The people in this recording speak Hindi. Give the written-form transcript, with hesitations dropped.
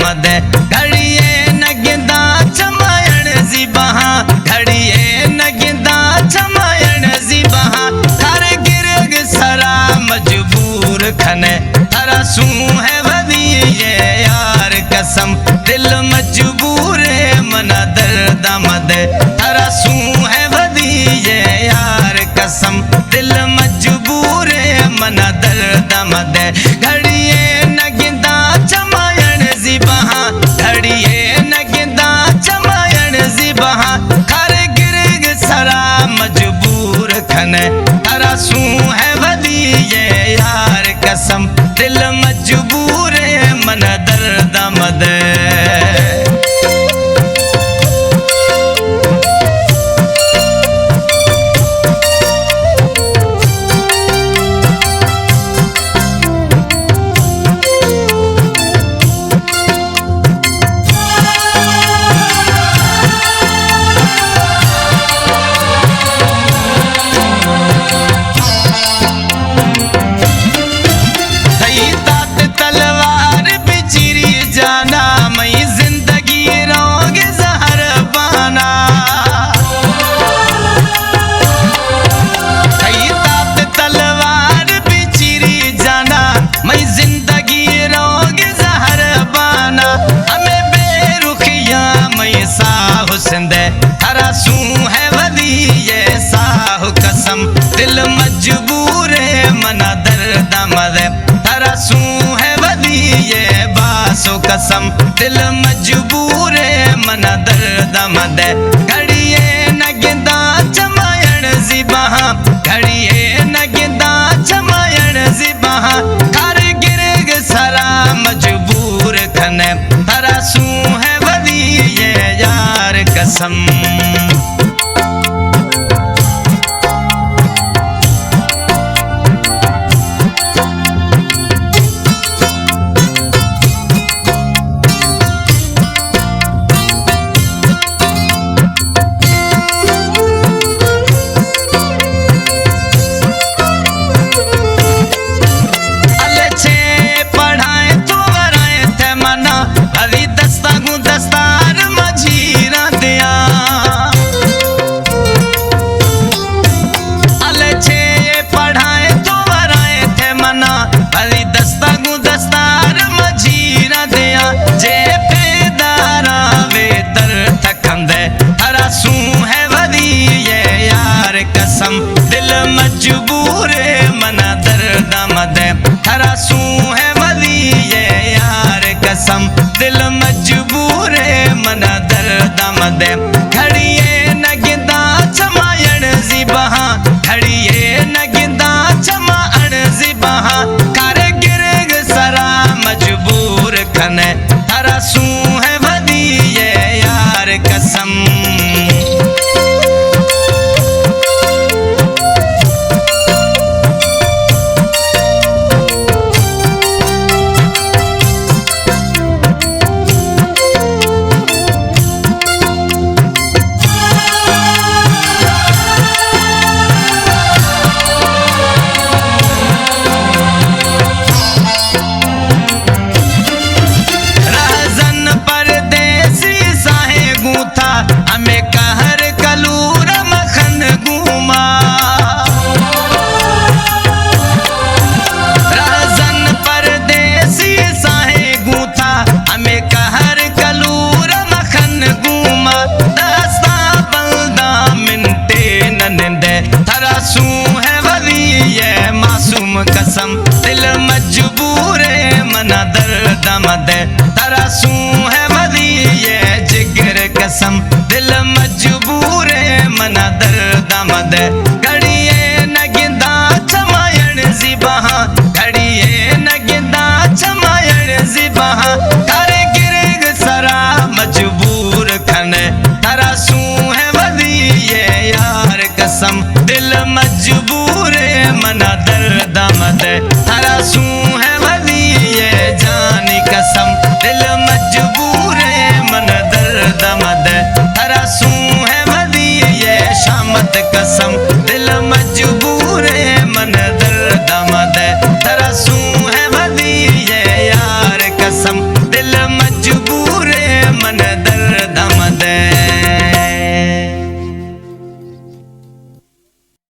मद घड़िए नगिंदा चमायण जी बहा घड़िए नगिंदा चमायण जी बहा थार गिरग सरा मजबूर खने थारा सू है वदी ये यार कसम दिल मजबूर मना दर्द मद थारा सू है वदी ये यार कसम दिल मजबूर मना दर्द मद घड़िए नगिंदा चमायण जी बहा घड़िए नगिंदा चमायण जी बहा थार गिरग सरा मजबूर खने थारा सू है वदी ये यार कसम दिल मजबूर मना दर्द मद थारा सू है वदी ये साहु कसम दिल मजबूर मना दर्द मद थारा सू है वदी ये बासो कसम दिल मजबूर मना दर्द मद घड़िए नगिंदा चमायण जी बहा घड़िए नगिंदा चमायण जी बहा थार गिरग सरा मजबूर खने थारा सू है वदी ये यार कसम कसम दिल मजबूर मना दर्द मद थारा सू है वदी ये यार कसम दिल मजबूर मना दर्द मद घड़िए नगिंदा चमायण जी बहा घड़िए नगिंदा चमायण जी बहा थार गिरग सरा मजबूर खने थारा सू है वदी ये यार कसम कसम दिल मजबूर मना दर्द मद थारा सू है वदी ये जिगर कसम दिल मजबूर मना दर्द मद घड़िए नगिंदा चमायण जी बहा घड़िए नगिंदा चमायण जी बहा थार गिरग सरा मजबूर खने थारा सू है वदी ये यार कसम दिल मजबूर मना दर्द मद थारा सू है वदी ये जानी कसम दिल मजबूर मन दर्द मद थारा सू है वदी ये शामत कसम दिल मजबूर मन दर्द